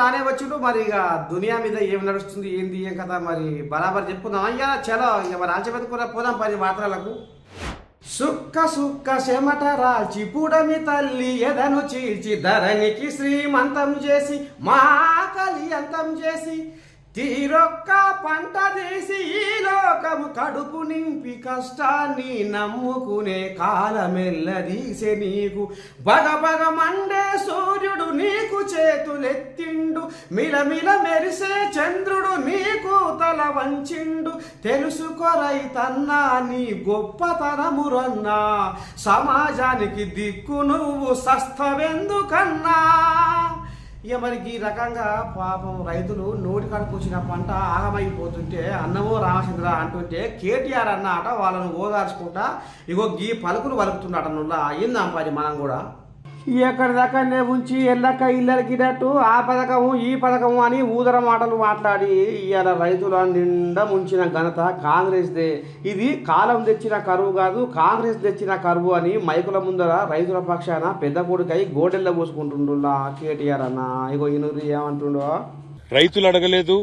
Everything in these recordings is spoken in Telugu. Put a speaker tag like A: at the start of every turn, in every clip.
A: రానే వచ్చిండు. మరి ఇక దునియా మీద ఏం నడుస్తుంది ఏంది ఏం కదా మరి బరాబర్ చెప్పుకుందాం. అయ్యా చలో ఇక మరి ఆల్చిపెట్టుకున్న పోదాం పది వార్తలకు. సుక్క సుక్క చెమట రాల్చి పుడమి తల్లి ఎదను చీల్చి ధరణికి శ్రీమంతం చేసి మా కలియంతం చేసి తీరొక్క పంట తీసి ఈ లోకము కడుపు నింపి కష్టాన్ని నమ్ముకునే కాలమెల్లదీసే నీకు బగబగ మండే సూర్యుడు నీకు చేతులెత్తిండు మిలమిల మెరిసే చంద్రుడు నీకు తల వంచిండు తెలుసుకో రైతన్నా నీ గొప్పతనమురన్నా సమాజానికి దిక్కు నువ్వు సస్తవెందుకన్నా. ఇక మనకి ఈ రకంగా పాపం రైతులు నోటి కడుపుకొచ్చిన పంట ఆగమైపోతుంటే అన్నమో రామచంద్ర అంటుంటే కేటీఆర్ అన్నట వాళ్ళను ఓదార్చుకుంటా ఇగో గీ పలుకులు పలుకుతున్నాడు నువ్వు అయ్యిందాం పని మనం కూడా ఎక్కడిదక్కడనే ఉంచి ఎల్లక్క ఇల్లరికినట్టు ఆ పథకము ఈ పథకము అని ఊదర మాటలు మాట్లాడి ఇవాళ రైతుల నిండా ముంచిన ఘనత కాంగ్రెస్దే. ఇది కాలం తెచ్చిన కరువు కాదు కాంగ్రెస్ తెచ్చిన కరువు అని మైకుల ముందర రైతుల పక్షాన పెద్ద కొడుకై గోడెల్ల పోసుకుంటుండులా కేటీఆర్ అన్న. ఇగో ఈనూరు ఏమంటుండో,
B: రైతులు అడగలేదు,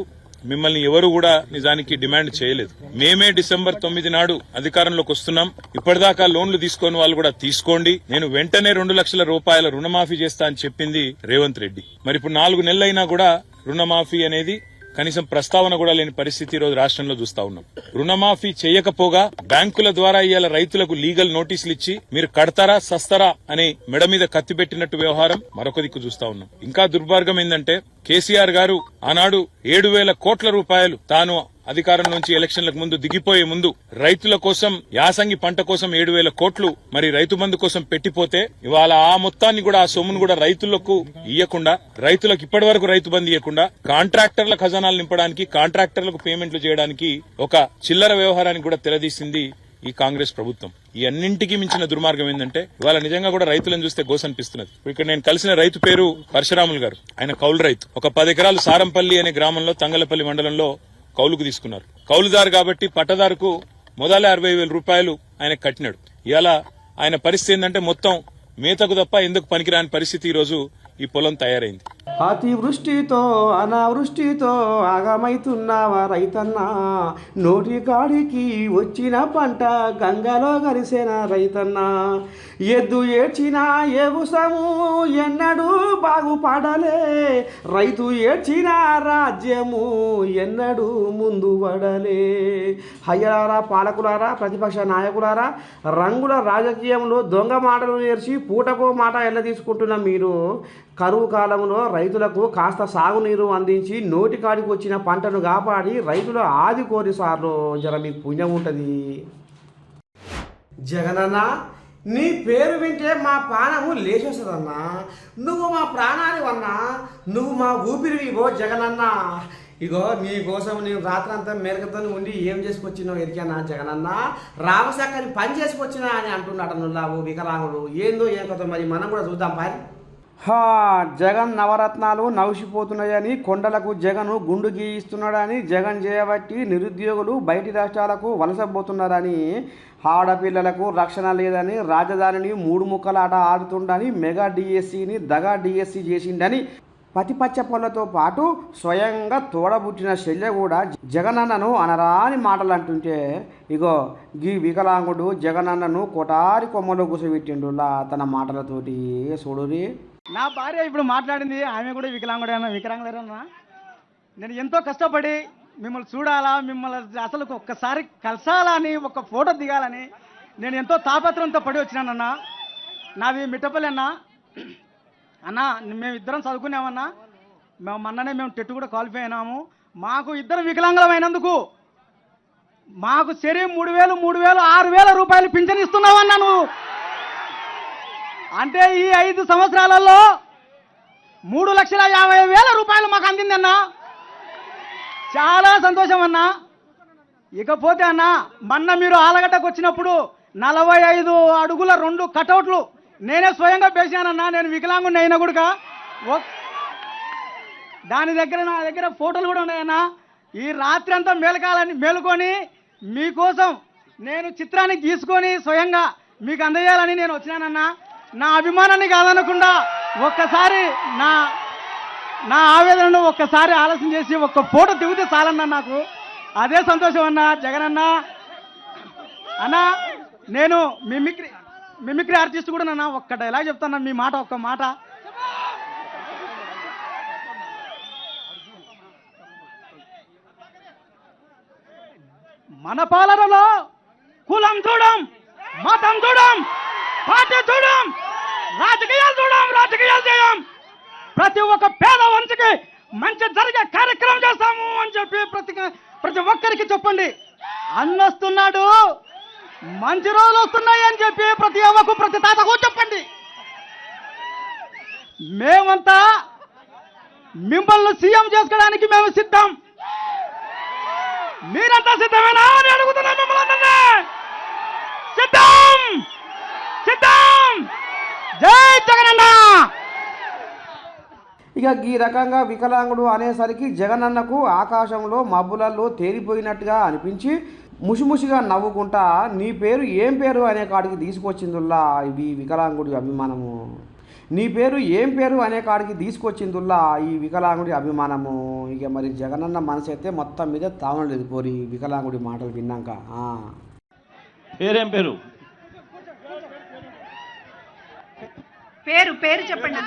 B: మిమ్మల్ని ఎవరు కూడా నిజానికి డిమాండ్ చేయలేదు. మేమే డిసెంబర్ 9 నాడు అధికారంలోకి వస్తున్నాం. ఇప్పటిదాకా లోన్లు తీసుకొని వాళ్ళు కూడా తీసుకోండి, నేను వెంటనే 2 లక్షల రూపాయల రుణమాఫీ చేస్తా అని చెప్పింది రేవంత్ రెడ్డి. మరి ఇప్పుడు 4 నెలలైనా కూడా రుణమాఫీ అనేది కనీసం ప్రస్తావన కూడా లేని పరిస్థితి ఈరోజు రాష్ట్రంలో చూస్తా ఉన్నాం. రుణమాఫీ చేయకపోగా బ్యాంకుల ద్వారా ఇవాళ రైతులకు లీగల్ నోటీసులు ఇచ్చి మీరు కడతారా సస్తారా అని మెడ మీద కత్తి పెట్టినట్టు వ్యవహారం మరొక దిక్కు చూస్తా ఉన్నాం. ఇంకా దుర్మార్గం ఏంటంటే కేసీఆర్ గారు ఆనాడు 7,000 కోట్ల రూపాయలు తాను అధికారం నుంచి ఎలక్షన్లకు ముందు దిగిపోయే ముందు రైతుల కోసం యాసంగి పంట కోసం 7,000 కోట్లు మరి రైతు బంధు కోసం పెట్టిపోతే ఇవాళ ఆ మొత్తాన్ని కూడా ఆ సొమ్మును కూడా రైతులకు ఇయ్యకుండా రైతులకు ఇప్పటి వరకు రైతు బంధు ఇవ్వకుండా కాంట్రాక్టర్ల ఖజానాలు నింపడానికి కాంట్రాక్టర్లకు పేమెంట్లు చేయడానికి ఒక చిల్లర వ్యవహారానికి కూడా తెరదీసింది ఈ కాంగ్రెస్ ప్రభుత్వం. ఈ అన్నింటికీ మించిన దుర్మార్గం ఏంటంటే ఇవాళ నిజంగా కూడా రైతులను చూస్తే గోసనిపిస్తున్నది. ఇక్కడ నేను కలిసిన రైతు పేరు పరశురాములు గారు. ఆయన కౌలు రైతు. ఒక 10 ఎకరాలు సారంపల్లి అనే గ్రామంలో తంగలపల్లి మండలంలో కౌలుకు తీసుకున్నారు. కౌలుదారు కాబట్టి పట్టదారుకు మొదల 60,000 రూపాయలు ఆయన కట్టినాడు. ఇలా ఆయన పరిస్థితి ఏంటంటే మొత్తం మేతకు తప్ప ఎందుకు పనికిరాని పరిస్థితి ఈ రోజు ఈ పొలం తయారైంది.
A: అతివృష్టితో అనావృష్టితో ఆగమైతున్నావా రైతన్నా, నోటి కాడికి వచ్చిన పంట గంగలో కలిసిన రైతన్నా, ఎద్దు ఏడ్చిన ఏవుసము ఎన్నడూ బాగుపడలే, రైతు ఏడ్చిన రాజ్యము ఎన్నడూ ముందు పడలే. హయ్యలారా పాలకులారా ప్రతిపక్ష నాయకులారా, రంగుల రాజకీయంలో దొంగ మాటలు నేర్చి పూటకో మాట ఎల్ల తీసుకుంటున్న మీరు కరువు కాలంలో రైతులకు కాస్త సాగునీరు అందించి నోటికాడికి వచ్చిన పంటను కాపాడి రైతుల ఆది కోరి సార్లు జర మీకు పుణ్యం ఉంటుంది. జగనన్న నీ పేరు వింటే మా ప్రాణము లేచేస్తుందన్నా, నువ్వు మా ప్రాణానివన్నా, నువ్వు మా ఊపిరివో జగనన్న. ఇగో నీ కోసం నేను రాత్రంతా మెరకతో ఉండి ఏం చేసుకొచ్చినావు ఎరికానా జగనన్న, రామశాఖని పని చేసుకొచ్చినా అని అంటున్నాడు నువ్వు వికలాంగుడు. ఏందో ఏం కదా మరి మనం కూడా చూద్దాం పారి. జగన్ నవరత్నాలు నవిసిపోతున్నాయని కొండలకు జగన్ గుండు గీయిస్తున్నాడని, జగన్ చేయబట్టి నిరుద్యోగులు బయటి రాష్ట్రాలకు వలసపోతున్నారని, ఆడపిల్లలకు రక్షణ లేదని, రాజధానిని 3 ముక్కలాట ఆడుతుండని, మెగా డిఎస్సిని దగా డిఎస్సి చేసిండని పతిపచ్చ పొలతో పాటు స్వయంగా తోడబుట్టిన శల్య కూడా జగనన్నను అనరాని మాటలు అంటుంటే ఇగో గీ వికలాంగుడు జగనన్నను కొటారి కొమ్మలో కూసబెట్టిండులా తన మాటలతోటి. చూడురి,
C: నా భార్య ఇప్పుడు మాట్లాడింది, ఆమె కూడా వికలాంగులేరన్నా. నేను ఎంతో కష్టపడి మిమ్మల్ని చూడాలా, మిమ్మల్ని అసలు ఒక్కసారి కలసాలా అని, ఒక ఫోటో దిగాలని నేను ఎంతో తాపత్రంతో పడి వచ్చినానన్నా. నాది మిట్టపల్లి అన్నా. అన్నా మేము ఇద్దరం చదువుకున్నామన్నా, మొన్ననే మేము టెట్ కూడా క్వాలిఫై అయినాము. మాకు ఇద్దరం వికలాంగులమైనందుకు మాకు సరే 3,000, 6,000 రూపాయలు పింఛన్ ఇస్తున్నావన్నా నువ్వు. అంటే ఈ 5 సంవత్సరాలలో 3,50,000 రూపాయలు మాకు అందిందన్నా. చాలా సంతోషం అన్నా. ఇకపోతే అన్నా మొన్న మీరు ఆలగడ్డకు వచ్చినప్పుడు 45 అడుగుల 2 కటౌట్లు నేనే స్వయంగా పేశానన్నా. నేను వికలాంగుని అయినా కూడా దాని దగ్గర నా దగ్గర ఫోటోలు కూడా ఉన్నాయన్నా. ఈ రాత్రి అంతా మేలుకొని మీకోసం నేను చిత్రాన్ని గీసుకొని స్వయంగా మీకు అందజేయాలని నేను వచ్చినానన్నా. నా అభిమానాన్ని కాదనకుండా ఒక్కసారి నా ఆవేదనను ఒక్కసారి ఆలోచన చేసి ఒక్క ఫోటో దిగితే చాలన్నా నాకు అదే సంతోషం అన్నా. జగన్ అన్నా నేను మిమిక్రీ ఆర్టిస్ట్ కూడా నన్నా ఒక్క డైలాగ్ చెప్తాను మీ మాట ఒక్క మాట. మన పాలనలో కులం చూడం, మతం చూడం, పార్టీ చూడం, రాజకీయాలు చేయం. ప్రతి ఒక్క పేద వంశకి మంచి జరిగే కార్యక్రమం చేస్తాము అని చెప్పి ప్రతి ఒక్కరికి చెప్పండి. అన్నొస్తున్నాడు, మంచి రోజులు వస్తున్నాయి అని చెప్పి ప్రతి అవ్వకు ప్రతి తాతకు చెప్పండి. మేమంతా మిమ్మల్ని సీఎం చేసుకోవడానికి మేము సిద్ధం. మీరంతా సిద్ధమేనా అని అడుగుతున్నాం మిమ్మల్ని. సిద్ధం సిద్ధం. జై జగనన్న.
A: ఇక ఈ రకంగా వికలాంగుడు అనేసరికి జగనన్నకు ఆకాశంలో మబ్బులలో తేలిపోయినట్టుగా అనిపించి ముసిముసిగా నవ్వుకుంటా నీ పేరు ఏం పేరు అనే కాడికి తీసుకొచ్చిందుల్లా ఈ వికలాంగుడి అభిమానము. నీ పేరు ఏం పేరు అనే కాడికి తీసుకొచ్చిందుల్లా ఈ వికలాంగుడి అభిమానము. ఇక మరి జగనన్న మనసు అయితే మొత్తం మీద తావనలేదు పోరి వికలాంగుడి మాటలు విన్నాక.
D: పేరేం పేరు?
E: పేరు చెప్పండి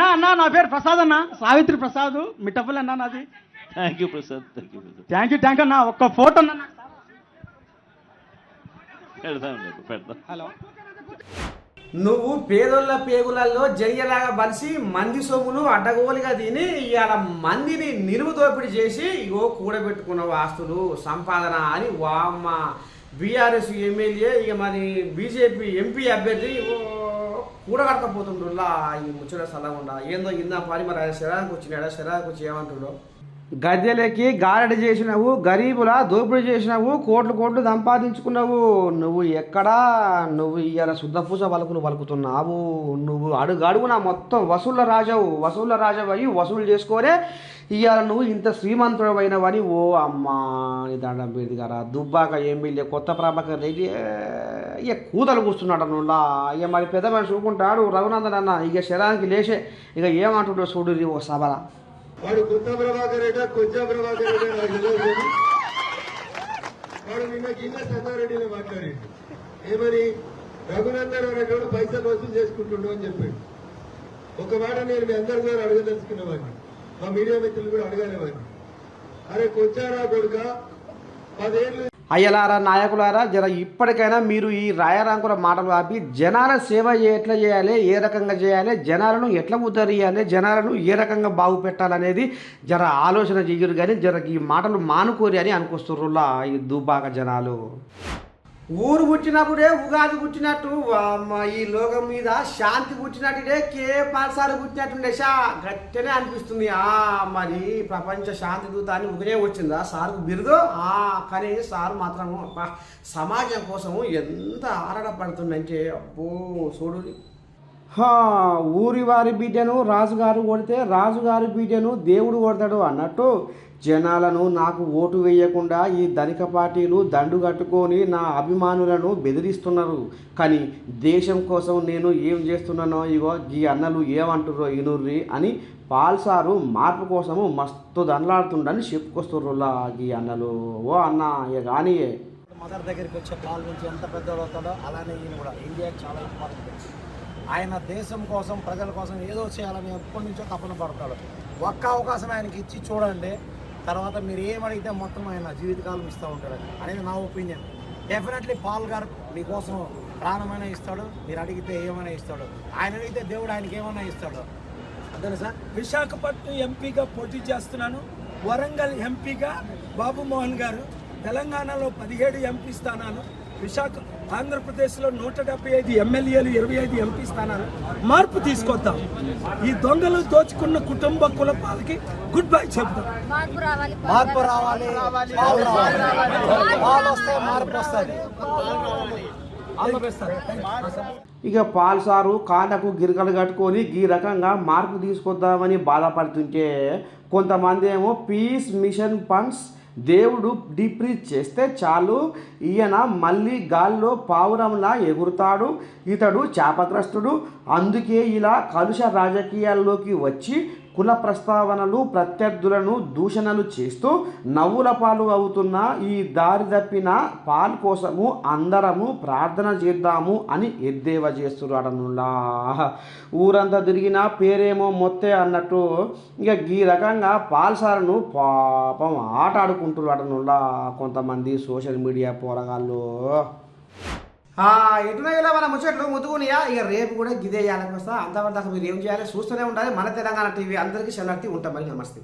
C: అన్నా. నా పేరు ప్రసాద్ అన్న, సావిత్రి ప్రసాద్ మిట్టపల్లి అన్నా నాది.
D: Thank you Prasad.
C: Thank you అన్న. ఒక్క ఫోటో అన్న.
D: పెడతాం.
C: హలో.
A: నువ్వు పేదోళ్ళ పేగులలో జరియలాగా బలిసి మంది సొమ్మును అడ్డగోలుగా తిని ఇవాళ మందిని నిలువు దోపిడీ చేసి ఇగో కూడబెట్టుకున్నావు ఆస్తులు సంపాదన అని వామ్మ బీఆర్ఎస్ ఎమ్మెల్యే ఇక మరి బీజేపీ ఎంపీ అభ్యర్థి కూడగట్టకపోతుండ్రులా ఈ ముచ్చట సలహా ఏందో ఇందా పారి మరి ఆయన శరానికి వచ్చినాడా శరానికి వచ్చి ఏమంటుడో. గద్దెలకి గారడి చేసినావు, గరీబుల దోపిడీ చేసినావు, కోట్లు సంపాదించుకున్నావు. నువ్వు ఎక్కడా నువ్వు ఇవాళ శుద్ధపూస పలుకులు పలుకుతున్నావు. నువ్వు అడుగడుగునా మొత్తం వసూళ్ళ రాజవు అయ్యి వసూలు చేసుకొనే ఇవాళ నువ్వు ఇంత శ్రీమంతుడు అయినవని ఓ అమ్మా నీ దండం పేరు గారా. దుబ్బాక ఎమ్మెల్యే కొత్త ప్రభాకర్ రెడ్డి ఇక కూతలు కూర్చున్నాడు నువ్వులా. ఇక మరి పెద్ద మనిషి చూకుంటాడు రఘునందన్ అన్న ఇక శరానికి లేచే ఇక ఏమంటుండో చూడు ఓ సభల.
F: వాడు కొత్త ప్రభాకర్ రెడ్డి కొంచెం ప్రభాకర్ రెడ్డి నాకు తెలియదు. వాడు నిన్న సన్నారెడ్డిలో మాట్లాడాడు. ఏమని రఘునందన్ అనేటువంటి పైసలు వసూలు చేసుకుంటుండు అని చెప్పాడు. ఒక మాట నేను మీ అందరి ద్వారా అడగదలుచుకునేవాడిని, మా మీడియా మిత్రులు కూడా అడగలేవాడిని. అరే కొచ్చారా కొడుక 10 ఏళ్ళు.
A: అయ్యలారా నాయకులారా జర ఇప్పటికైనా మీరు ఈ రాయరాంకుల మాటలు ఆపి జనాల సేవ ఎట్లా చేయాలి, ఏ రకంగా చేయాలి, జనాలను ఎట్లా ఉద్ధరియాలి, జనాలను ఏ రకంగా బాగు పెట్టాలనేది జర ఆలోచన చెయ్యరు. కానీ జర ఈ మాటలు మానుకోరి అని అనుకొస్తుర్రులా ఈ దుబ్బాక జనాలు. ఊరు పుట్టినప్పుడే ఉగాది పుట్టినట్టు ఈ లోకం మీద శాంతి పుట్టినట్టుడే పాల్సారు పుట్టినట్టుండే గట్టనే అనిపిస్తుంది. మరి ప్రపంచ శాంతి దూత అని ఉగనే వచ్చిందా సార్కు బిరుదు. కానీ సార్ మాత్రం సమాజం కోసం ఎంత ఆరాటపడుతుందంటే అబ్బో చూడు. ఊరి వారి బిడ్డను రాజుగారు కొడితే రాజుగారి బిడ్డను దేవుడు కొడతాడు అన్నట్టు జనాలను నాకు ఓటు వేయకుండా ఈ ధనిక పార్టీలు దండు కట్టుకొని నా అభిమానులను బెదిరిస్తున్నారు. కానీ దేశం కోసం నేను ఏం చేస్తున్నానో ఇగో ఈ అన్నలు ఏమంటుర్రో ఇనుర్రి అని పాల్సారు మార్పు కోసము మస్తు దండలాడుతుండని చెప్పుకొస్తుర్రులా ఈ అన్నలు. ఓ అన్న ఇక కానీ
G: మదర్ దగ్గరికి వచ్చే పాలు నుంచి ఎంత పెద్దవాడు అవుతాడో అలానే ఈయన కూడా ఇండియాకి చాలా ఇంపార్టెంట్. ఆయన దేశం కోసం ప్రజల కోసం ఏదో చేయాలని ఎప్పటి నుంచో తపన పడతాడు. ఒక్క అవకాశం ఆయనకి ఇచ్చి చూడండి, తర్వాత మీరు ఏమడిగితే మొత్తం ఆయన జీవితకాలం ఇస్తూ ఉంటాడు అనేది నా ఒపీనియన్. డెఫినెట్లీ పాల్ గారు మీకోసం ప్రాణమైనా ఇస్తాడు, మీరు అడిగితే ఏమైనా ఇస్తాడు. ఆయన అడిగితే దేవుడు ఆయనకి ఏమైనా ఇస్తాడు. అంతేనా సార్?
H: విశాఖపట్నం ఎంపీగా పోటీ చేస్తున్నాను. వరంగల్ ఎంపీగా బాబు మోహన్ గారు, తెలంగాణలో 17 ఎంపీ స్థానాలు, ఆంధ్రప్రదేశ్లో 175 ఎమ్మెల్యేలు, 25 ఎంపీ స్థానాలు. మార్పు తీసుకొద్దాం. ఈ దొంగలు దోచుకున్న కుటుంబ కులపాలకి గుడ్ బై చెప్తాం.
G: మార్పు రావాలి, మార్పు వస్తుంది.
A: ఇక పాల్సారు కాళ్ళకు గిరకలు కట్టుకొని ఈ రకంగా మార్పు తీసుకొద్దామని బాధపడుతుంటే కొంతమంది ఏమో పీస్ మిషన్ ఫండ్స్ దేవుడు డిప్రీచ్ చేస్తే చాలు ఈయన మళ్ళీ గాల్లో పావురంలా ఎగురుతాడు, ఇతడు శాపగ్రస్తుడు, అందుకే ఇలా కలుష రాజకీయాల్లోకి వచ్చి కుల ప్రస్తావనలు ప్రత్యర్థులను దూషణలు చేస్తూ నవ్వుల పాలు అవుతున్న ఈ దారి తప్పిన పాలు కోసము అందరము ప్రార్థన చేద్దాము అని ఎద్దేవా చేస్తున్నాడనులా. ఊరంతా తిరిగిన పేరేమో మొత్తే అన్నట్టు ఇక ఈ రకంగా పాల్సాలను పాపం ఆట ఆడుకుంటున్నాడనులా కొంతమంది సోషల్ మీడియా పోరగాళ్ళు. ఎటున ఇలా మన ముచ్చట్లు ముద్దుకునియా ఇక రేపు కూడా గిదే చేయాలని వస్తా. అంతవరకు దాకా మీరు ఏం చేయాలి చూస్తూనే ఉండాలి మన తెలంగాణ టీవీ. అందరికీ శరణార్థి ఉంటాం. మరి నమస్తే.